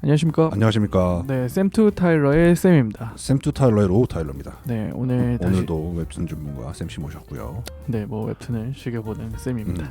안녕하십니까. 안녕하십니까. 네, 샘투 타일러의 쌤입니다. 샘투 타일러의 로우 타일러입니다. 네, 오늘도 웹툰 전문가 쌤씨 모셨고요. 네, 뭐 웹툰을 즐겨보는 쌤입니다.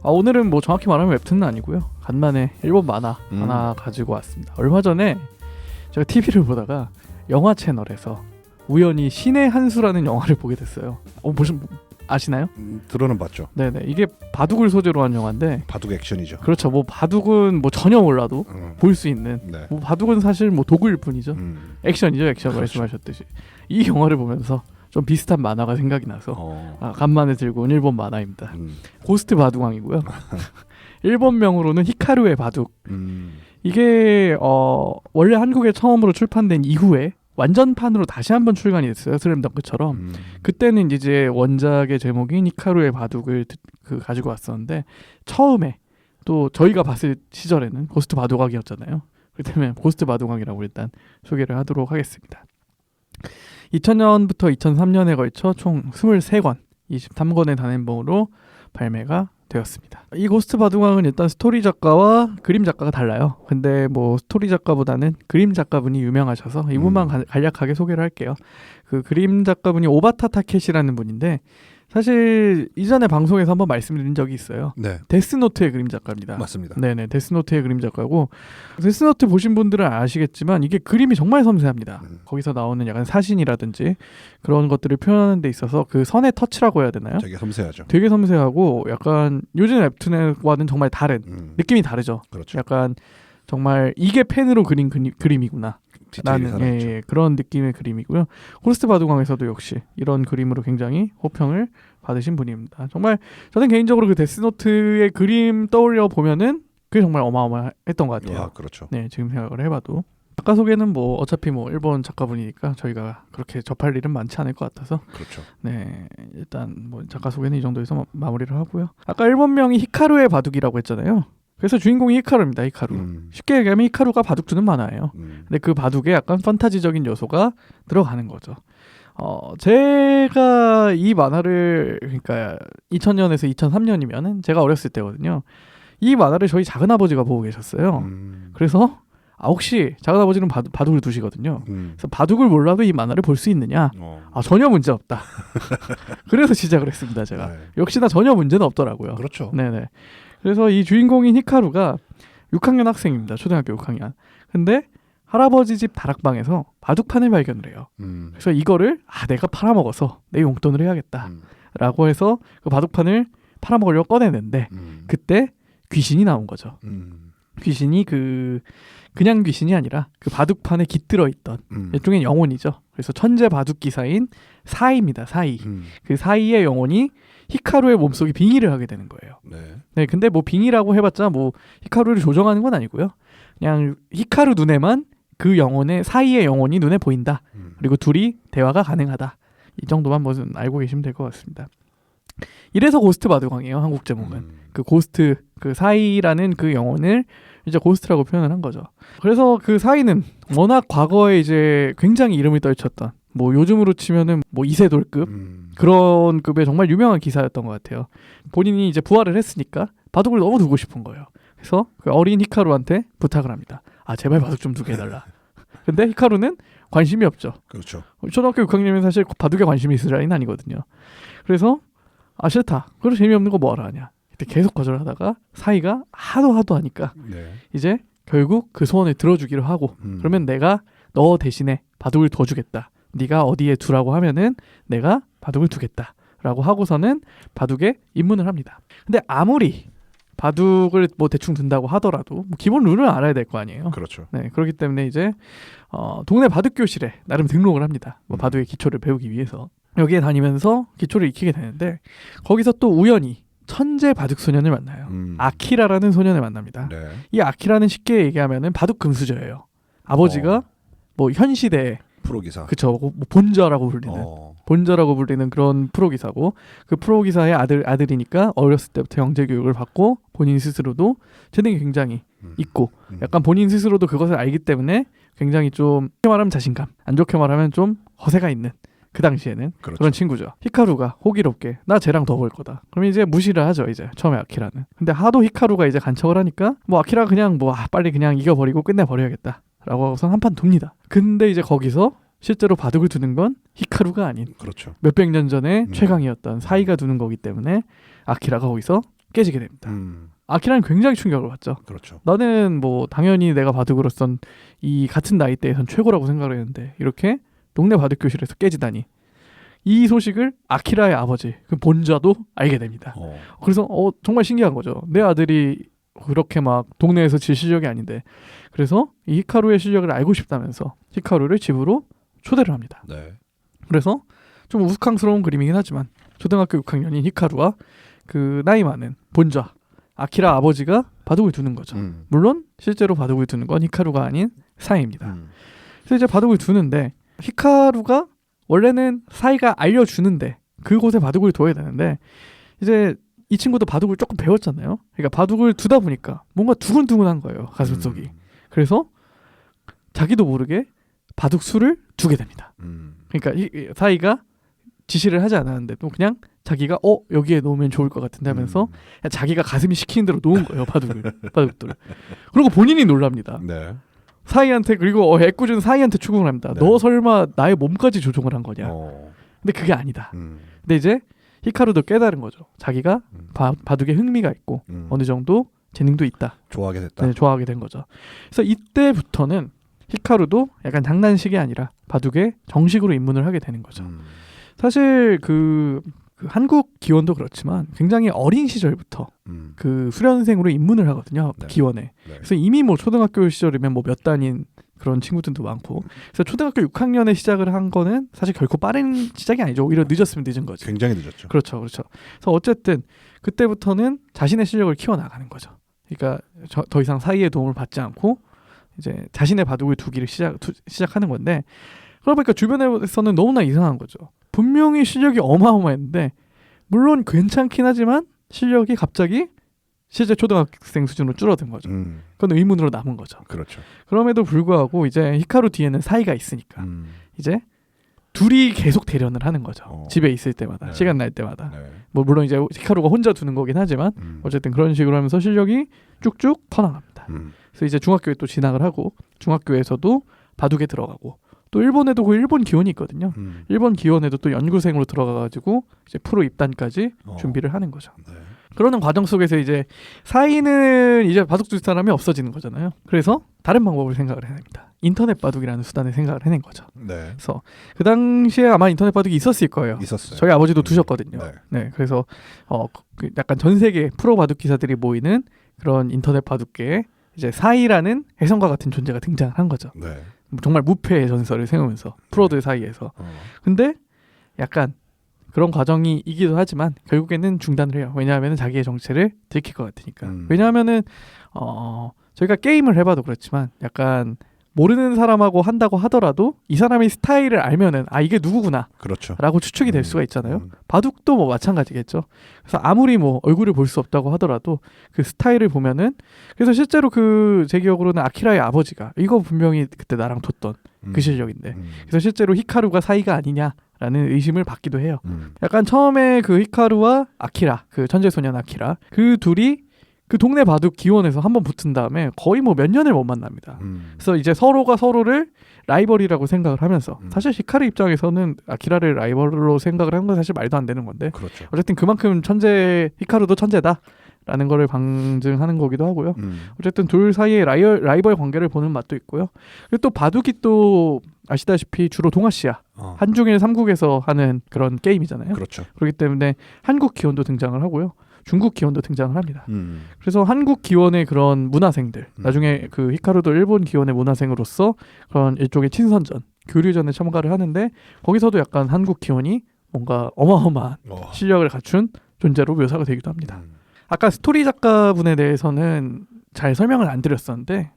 오늘은 뭐 정확히 말하면 웹툰은 아니고요. 간만에 일본 만화 하나 가지고 왔습니다. 얼마 전에 제가 TV를 보다가 영화 채널에서 우연히 신의 한 수라는 영화를 보게 됐어요. 무슨 아시나요? 들어는 봤죠. 네네, 이게 바둑을 소재로 한 영화인데 바둑 액션이죠. 그렇죠. 뭐 바둑은 뭐 전혀 몰라도 볼 수 있는 네. 뭐 바둑은 사실 뭐 도구일 뿐이죠. 액션이죠, 액션. 그렇죠. 말씀하셨듯이 이 영화를 보면서 좀 비슷한 만화가 생각이 나서 간만에 들고 온 일본 만화입니다. 고스트 바둑왕이고요. 일본명으로는 히카루의 바둑. 이게 원래 한국에 처음으로 출판된 이후에 완전판으로 다시 한번 출간이 됐어요. 슬램덩크처럼. 그때는 이제 원작의 제목인 히카루의 바둑을 가지고 왔었는데 처음에 또 저희가 봤을 시절에는 고스트 바둑왕이었잖아요. 그렇기 때문에 고스트 바둑왕이라고 일단 소개를 하도록 하겠습니다. 2000년부터 2003년에 걸쳐 총 23권, 23권의 단행본으로 발매가 되었습니다. 이 고스트 바둑왕은 일단 스토리 작가와 그림 작가가 달라요. 근데 뭐 스토리 작가보다는 그림 작가분이 유명하셔서 이분만 간략하게 소개를 할게요. 그 그림 작가분이 오바타 타케시라는 분인데 사실 이전에 방송에서 한번 말씀드린 적이 있어요. 네. 데스노트의 그림 작가입니다. 맞습니다. 네네, 데스노트의 그림 작가고, 데스노트 보신 분들은 아시겠지만 이게 그림이 정말 섬세합니다. 거기서 나오는 약간 사신이라든지 그런 것들을 표현하는 데 있어서 그 선의 터치라고 해야 되나요? 되게 섬세하죠. 되게 섬세하고 약간 요즘 웹툰과는 정말 다른 느낌이 다르죠. 그렇죠. 약간 정말 이게 펜으로 그린 그림이구나 라는 그런 느낌의 그림이고요. 고스트 바둑왕에서도 역시 이런 그림으로 굉장히 호평을 받으신 분입니다. 정말 저는 개인적으로 그 데스노트의 그림 떠올려 보면은 그게 정말 어마어마했던 것 같아요. 그렇죠. 네, 지금 생각을 해봐도 작가 소개는 뭐 어차피 뭐 일본 작가분이니까 저희가 그렇게 접할 일은 많지 않을 것 같아서 그렇죠. 네, 일단 뭐 작가 소개는 이 정도에서 마무리를 하고요. 아까 일본명이 히카루의 바둑이라고 했잖아요. 그래서 주인공이 히카루입니다. 히카루. 쉽게 얘기하면 히카루가 바둑 두는 만화예요. 근데 그 바둑에 약간 판타지적인 요소가 들어가는 거죠. 제가 이 만화를, 그러니까 2000년에서 2003년이면은 제가 어렸을 때거든요. 이 만화를 저희 작은아버지가 보고 계셨어요. 그래서 혹시 작은아버지는 바둑을 두시거든요. 그래서 바둑을 몰라도 이 만화를 볼 수 있느냐? 전혀 문제 없다. 그래서 시작을 했습니다. 제가. 네. 역시나 전혀 문제는 없더라고요. 그렇죠. 네네. 그래서 이 주인공인 히카루가 6학년 학생입니다. 초등학교 6학년. 근데 할아버지 집 다락방에서 바둑판을 발견을 해요. 그래서 이거를 내가 팔아먹어서 내 용돈을 해야겠다 라고 해서 그 바둑판을 팔아먹으려고 꺼내는데 그때 귀신이 나온 거죠. 귀신이 그냥 귀신이 아니라 그 바둑판에 깃들어 있던 일종의 영혼이죠. 그래서 천재 바둑 기사인 사이입니다. 사이. 그 사이의 영혼이 히카루의 몸속에 빙의를 하게 되는 거예요. 네, 근데 뭐 빙의라고 해봤자 뭐 히카루를 조정하는 건 아니고요. 그냥 히카루 눈에만 그 영혼의 사이의 영혼이 눈에 보인다. 그리고 둘이 대화가 가능하다. 이 정도만 뭐 알고 계시면 될 것 같습니다. 이래서 고스트 바둑왕이에요. 한국 제목은. 그 고스트, 그 사이라는 그 영혼을 이제 고스트라고 표현을 한 거죠. 그래서 그 사이는 워낙 과거에 이제 굉장히 이름을 떨쳤던, 뭐 요즘으로 치면은 뭐 이세돌급 그런 급의 정말 유명한 기사였던 것 같아요. 본인이 이제 부활을 했으니까 바둑을 너무 두고 싶은 거예요. 그래서 그 어린 히카루한테 부탁을 합니다. 제발 바둑 좀 두게 해달라. 근데 히카루는 관심이 없죠. 그렇죠. 초등학교 6학년이면 사실 바둑에 관심이 있을 나이는 아니거든요. 그래서 싫다. 그럼 재미없는 거 뭐하러 하냐. 그때 계속 거절하다가 사이가 하도 하니까 이제 결국 그 소원을 들어주기로 하고 그러면 내가 너 대신에 바둑을 더 주겠다. 네가 어디에 두라고 하면은 내가 바둑을 두겠다라고 하고서는 바둑에 입문을 합니다. 근데 아무리 바둑을 뭐 대충 둔다고 하더라도 뭐 기본 룰을 알아야 될 거 아니에요. 그렇죠. 네, 그렇기 때문에 이제 동네 바둑 교실에 나름 등록을 합니다. 뭐 바둑의 기초를 배우기 위해서 여기에 다니면서 기초를 익히게 되는데 거기서 또 우연히 천재 바둑 소년을 만나요. 아키라라는 소년을 만납니다. 이 아키라는 쉽게 얘기하면은 바둑 금수저예요. 아버지가 뭐 현 시대 프로기사. 그쵸. 뭐 본저라고 불리는 그런 프로기사고 그 프로기사의 아들이니까 어렸을 때부터 영재 교육을 받고 본인 스스로도 재능이 굉장히 있고 약간 본인 스스로도 그것을 알기 때문에 굉장히 좀 좋게 말하면 자신감, 안 좋게 말하면 좀 허세가 있는 그 당시에는 그렇죠. 그런 친구죠. 히카루가 호기롭게 나 쟤랑 더 볼 거다. 그러면 이제 무시를 하죠. 이제 처음에 아키라는. 근데 하도 히카루가 이제 간척을 하니까 뭐 아키라가 그냥 뭐 빨리 그냥 이겨버리고 끝내버려야겠다 라고 하고서 한판 둡니다. 근데 이제 거기서 실제로 바둑을 두는 건 히카루가 아닌 그렇죠. 몇백 년 전에 최강이었던 사이가 두는 거기 때문에 아키라가 거기서 깨지게 됩니다. 아키라는 굉장히 충격을 받죠. 그렇죠. 나는 뭐 당연히 내가 바둑으로선 이 같은 나이대에선 최고라고 생각을 했는데 이렇게 동네 바둑 교실에서 깨지다니. 이 소식을 아키라의 아버지 그 본자도 알게 됩니다. 그래서 정말 신기한 거죠. 내 아들이 그렇게 막 동네에서 질 실력이 아닌데 그래서 이 히카루의 실력을 알고 싶다면서 히카루를 집으로 초대를 합니다. 네. 그래서 좀 우스꽝스러운 그림이긴 하지만 초등학교 6학년인 히카루와 그 나이 많은 본자 아키라 아버지가 바둑을 두는 거죠. 물론 실제로 바둑을 두는 건 히카루가 아닌 사이입니다. 그래서 이제 바둑을 두는데 히카루가 원래는 사이가 알려주는데 그곳에 바둑을 둬야 되는데 이제 이 친구도 바둑을 조금 배웠잖아요. 그러니까 바둑을 두다 보니까 뭔가 두근두근한 거예요. 가슴속이. 그래서 자기도 모르게 바둑 수를 두게 됩니다. 그러니까 사이가 지시를 하지 않았는데도 그냥 자기가 여기에 놓으면 좋을 것 같은데 하면서 그냥 자기가 가슴이 시키는 대로 놓은 거예요. 바둑들을. 그리고 본인이 놀랍니다. 네. 사이한테 그리고 애꿎은 사이한테 추궁을 합니다. 네. 너 설마 나의 몸까지 조종을 한 거냐. 근데 그게 아니다. 근데 이제 히카루도 깨달은 거죠. 자기가 바둑에 흥미가 있고 어느 정도 재능도 있다. 좋아하게 됐다. 네, 좋아하게 된 거죠. 그래서 이때부터는 히카루도 약간 장난식이 아니라 바둑에 정식으로 입문을 하게 되는 거죠. 사실 그 한국 기원도 그렇지만 굉장히 어린 시절부터 그 수련생으로 입문을 하거든요. 네. 기원에. 네. 그래서 이미 뭐 초등학교 시절이면 뭐 몇 단인 그런 친구들도 많고. 그래서 초등학교 6학년에 시작을 한 거는 사실 결코 빠른 시작이 아니죠. 오히려 늦었으면 늦은 거죠. 굉장히 늦었죠. 그렇죠. 그래서 어쨌든 그때부터는 자신의 실력을 키워나가는 거죠. 그러니까 더 이상 사이의 도움을 받지 않고 이제 자신의 바둑을 두기를 시작하는 건데 그러다 보니까 주변에서는 너무나 이상한 거죠. 분명히 실력이 어마어마했는데 물론 괜찮긴 하지만 실력이 갑자기 실제 초등학생 수준으로 줄어든 거죠. 그건 의문으로 남은 거죠. 그렇죠. 그럼에도 불구하고 이제 히카루 뒤에는 사이가 있으니까 이제 둘이 계속 대련을 하는 거죠. 집에 있을 때마다 네. 시간 날 때마다. 네. 뭐 물론 이제 히카루가 혼자 두는 거긴 하지만 어쨌든 그런 식으로 하면서 실력이 쭉쭉 퍼나갑니다. 그래서 이제 중학교에 또 진학을 하고 중학교에서도 바둑에 들어가고 또 일본에도 그 일본 기원이 있거든요. 일본 기원에도 또 연구생으로 들어가가지고 이제 프로 입단까지 준비를 하는 거죠. 네. 그러는 과정 속에서 이제 사이는 이제 바둑 둘 사람이 없어지는 거잖아요. 그래서 다른 방법을 생각을 해냅니다. 인터넷 바둑이라는 수단을 생각을 해낸 거죠. 네. 그래서 그 당시에 아마 인터넷 바둑이 있었을 거예요. 있었어요. 저희 아버지도 두셨거든요. 네. 네, 그래서 그 약간 전 세계 프로 바둑 기사들이 모이는 그런 인터넷 바둑계에 이제 사이라는 혜성과 같은 존재가 등장한 거죠. 네. 정말 무패의 전설을 세우면서 프로들 사이에서. 근데 약간 그런 과정이기도 하지만 결국에는 중단을 해요. 왜냐하면 자기의 정체를 들킬 것 같으니까. 왜냐하면은 저희가 게임을 해봐도 그렇지만 약간 모르는 사람하고 한다고 하더라도 이 사람의 스타일을 알면은 이게 누구구나 그렇죠. 라고 추측이 될 수가 있잖아요. 바둑도 뭐 마찬가지겠죠. 그래서 아무리 뭐 얼굴을 볼 수 없다고 하더라도 그 스타일을 보면은 그래서 실제로 제 기억으로는 아키라의 아버지가 이거 분명히 그때 나랑 뒀던 그 실력인데 그래서 실제로 히카루가 사이가 아니냐라는 의심을 받기도 해요. 약간 처음에 그 히카루와 아키라 그 천재소년 아키라 그 둘이 그 동네 바둑 기원에서 한번 붙은 다음에 거의 뭐 몇 년을 못 만납니다. 그래서 이제 서로가 서로를 라이벌이라고 생각을 하면서 사실 히카루 입장에서는 아키라를 라이벌로 생각을 한 건 사실 말도 안 되는 건데 그렇죠. 어쨌든 그만큼 히카루도 천재다라는 거를 방증하는 거기도 하고요. 어쨌든 둘 사이의 라이벌 관계를 보는 맛도 있고요. 그리고 또 바둑이 또 아시다시피 주로 동아시아 한중일 3국에서 하는 그런 게임이잖아요. 그렇죠. 그렇기 때문에 한국 기원도 등장을 하고요. 중국 기원도 등장을 합니다. 그래서 한국 기원의 그런 문화생들, 나중에 그 히카루도 일본 기원의 문화생으로서 그런 일종의 친선전, 교류전에 참가를 하는데 거기서도 약간 한국 기원이 뭔가 어마어마한 실력을 갖춘 존재로 묘사가 되기도 합니다. 아까 스토리 작가분에 대해서는 잘 설명을 안 드렸었는데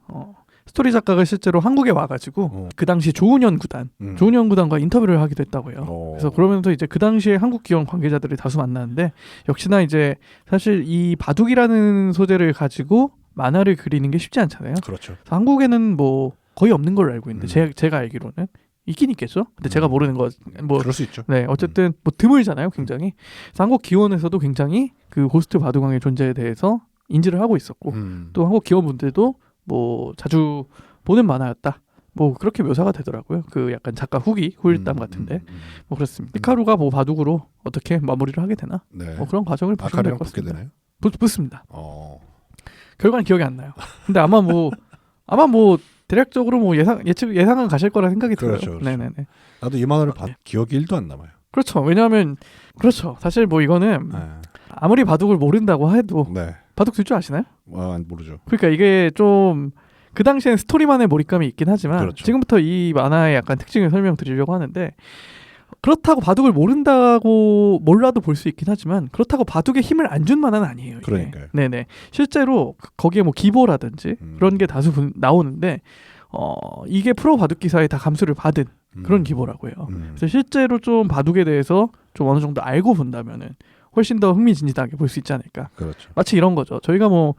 스토리 작가가 실제로 한국에 와가지고 그 당시 조은현 구단과 인터뷰를 하기도 했다고 해요. 그래서 그러면서 이제 그 당시에 한국 기원 관계자들이 다수 만나는데 역시나 이제 사실 이 바둑이라는 소재를 가지고 만화를 그리는 게 쉽지 않잖아요. 그렇죠. 그래서 한국에는 뭐 거의 없는 걸로 알고 있는데 제가 알기로는 있긴 있겠죠. 근데 제가 모르는 거 뭐 그럴 수 있죠. 네, 어쨌든 뭐 드물잖아요, 굉장히. 그래서 한국 기원에서도 굉장히 그 고스트 바둑왕의 존재에 대해서 인지를 하고 있었고, 또 한국 기원분들도 뭐 자주 보는 만화였다. 뭐 그렇게 묘사가 되더라고요. 그 약간 작가 후기, 후일담 같은데 뭐 그렇습니다. 히카루가 뭐 바둑으로 어떻게 마무리를 하게 되나? 네. 뭐 그런 과정을 보시면 될 아카리랑 것 붙게 같습니다. 되나요? 붙습니다. 결과는 기억이 안 나요. 근데 아마 뭐 대략적으로 뭐 예상은 가실 거라 생각이 들어요. 그렇죠. 네네네. 나도 이 만화를 기억이 1도 안 남아요. 그렇죠. 왜냐하면 그렇죠. 사실 뭐 이거는 네. 아무리 바둑을 모른다고 해도 네. 바둑 둘 줄 아시나요? 모르죠. 그러니까 이게 좀 그 당시엔 스토리만의 몰입감이 있긴 하지만 그렇죠. 지금부터 이 만화의 약간 특징을 설명드리려고 하는데 그렇다고 바둑을 몰라도 볼 수 있긴 하지만 그렇다고 바둑에 힘을 안 준 만화는 아니에요. 이게. 그러니까요. 네네. 실제로 거기에 뭐 기보라든지 그런 게 다수 나오는데 이게 프로 바둑 기사에 다 감수를 받은 그런 기보라고 해요. 그래서 실제로 좀 바둑에 대해서 좀 어느 정도 알고 본다면은 훨씬 더 흥미진진하게 볼 수 있지 않을까. 그렇죠. 마치 이런 거죠. 저희가 뭐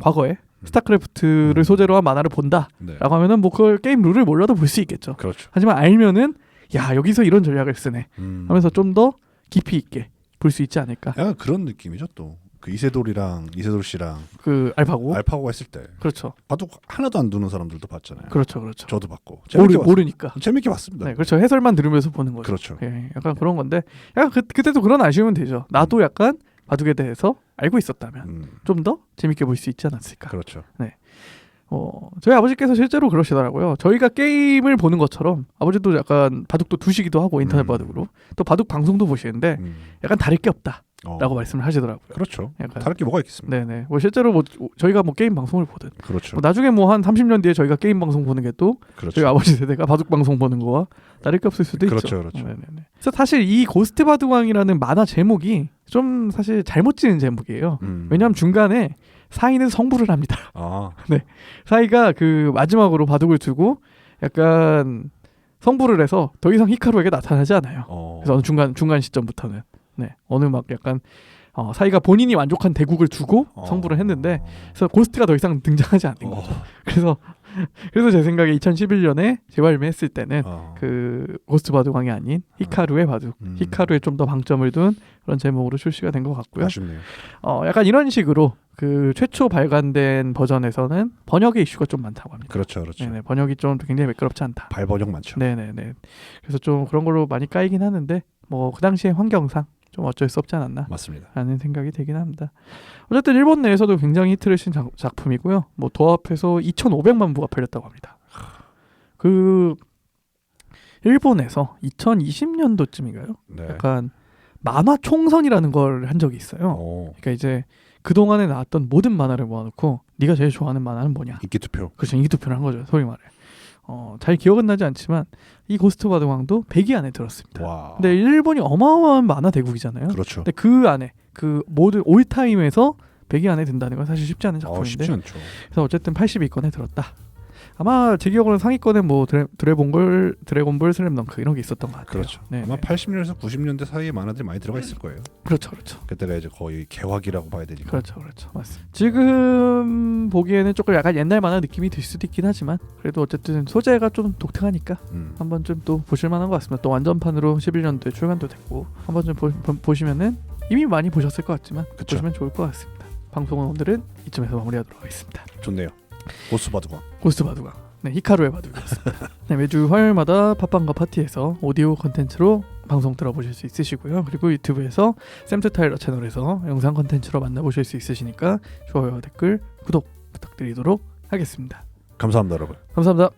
과거에 스타크래프트를 소재로 한 만화를 본다라고 네. 하면은 뭐 그걸 게임 룰을 몰라도 볼 수 있겠죠. 그렇죠. 하지만 알면은 야 여기서 이런 전략을 쓰네 하면서 좀 더 깊이 있게 볼 수 있지 않을까. 약간 그런 느낌이죠. 또 그 이세돌 씨랑 그 알파고. 알파고가 했을 때 그렇죠. 바둑 하나도 안 두는 사람들도 봤잖아요. 그렇죠. 저도 봤고 모르니까. 재밌게 봤습니다. 네, 그렇죠. 해설만 들으면서 보는 거죠. 그렇죠. 예, 약간 그런 건데, 약간 그때도 그런 아쉬움은 되죠. 나도 약간 바둑에 대해서 알고 있었다면 좀 더 재밌게 볼 수 있지 않았을까. 그렇죠. 저희 아버지께서 실제로 그러시더라고요. 저희가 게임을 보는 것처럼 아버지도 약간 바둑도 두시기도 하고 인터넷 바둑으로 또 바둑 방송도 보시는데 약간 다를 게 없다라고 말씀을 하시더라고요. 그렇죠. 약간. 다를 게 뭐가 있겠습니다. 네네. 뭐 실제로 뭐 저희가 뭐 게임 방송을 보든 그렇죠. 뭐 나중에 뭐 한 30년 뒤에 저희가 게임 방송 보는 게 또 그렇죠. 저희 아버지 세대가 바둑 방송 보는 거와 다를 게 없을 수도 있죠. 그렇죠. 네네네. 그래서 사실 이 고스트 바둑왕이라는 만화 제목이 좀 사실 잘못 지은 제목이에요. 왜냐하면 중간에 사이는 성불을 합니다. 네, 사이가 그 마지막으로 바둑을 두고 약간 성불을 해서 더 이상 히카루에게 나타나지 않아요. 그래서 어느 중간 시점부터는 어느 막 약간 사이가 본인이 만족한 대국을 두고 성불을 했는데 그래서 고스트가 더 이상 등장하지 않는 거죠. 그래서 제 생각에 2011년에 재발매했을 때는 그 고스트 바둑왕이 아닌 히카루의 바둑, 히카루에 좀 더 방점을 둔 그런 제목으로 출시가 된 것 같고요. 아쉽네요. 약간 이런 식으로 그 최초 발간된 버전에서는 번역의 이슈가 좀 많다고 합니다. 그렇죠. 네네, 번역이 좀 굉장히 매끄럽지 않다. 발번역 많죠. 네네네. 그래서 좀 그런 걸로 많이 까이긴 하는데 뭐 그 당시의 환경상 좀 어쩔 수 없지 않았나. 맞습니다. 라는 생각이 되긴 합니다. 어쨌든 일본 내에서도 굉장히 히트를 친 작품이고요. 뭐 도합해서 2,500만 부가 팔렸다고 합니다. 그 일본에서 2020년도쯤인가요? 네. 약간 만화 총선이라는 걸 한 적이 있어요. 그러니까 이제 그 동안에 나왔던 모든 만화를 모아놓고 네가 제일 좋아하는 만화는 뭐냐? 인기 투표. 그렇죠. 인기 투표를 한 거죠. 소위 말해. 잘 기억은 나지 않지만 이 고스트 바둑왕도 100위 안에 들었습니다. 와. 근데 일본이 어마어마한 만화 대국이잖아요. 그렇죠. 근데 그 안에 그 모든 올타임에서 100위 안에 든다는 건 사실 쉽지 않은 작품인데. 쉽지 않죠. 그래서 어쨌든 80위권에 들었다. 아마 제 기억으로는 상위권에 뭐 드래곤볼 슬램덩크 이런 게 있었던 것 같아요. 그렇죠. 네, 아마 네. 80년에서 90년대 사이에 만화들이 많이 들어가 있을 거예요. 그렇죠. 그때가 이제 거의 개화기라고 봐야 되니까. 그렇죠. 맞습니다. 지금 보기에는 조금 약간 옛날 만화 느낌이 들 수도 있긴 하지만 그래도 어쨌든 소재가 좀 독특하니까 한 번쯤 또 보실 만한 것 같습니다. 또 완전판으로 11년도에 출간도 됐고 한 번쯤 보시면은 이미 많이 보셨을 것 같지만 그쵸. 보시면 좋을 것 같습니다. 방송은 오늘은 이쯤에서 마무리하도록 하겠습니다. 좋네요. 고스트 바둑왕. 고스트 바둑왕. 네, 히카루의 바둑이었습니다. 네, 매주 화요일마다 팟빵과 파티에서 오디오 컨텐츠로 방송 들어보실 수 있으시고요. 그리고 유튜브에서 샘트 타일러 채널에서 영상 컨텐츠로 만나보실 수 있으시니까 좋아요와 댓글, 구독 부탁드리도록 하겠습니다. 감사합니다, 여러분. 감사합니다.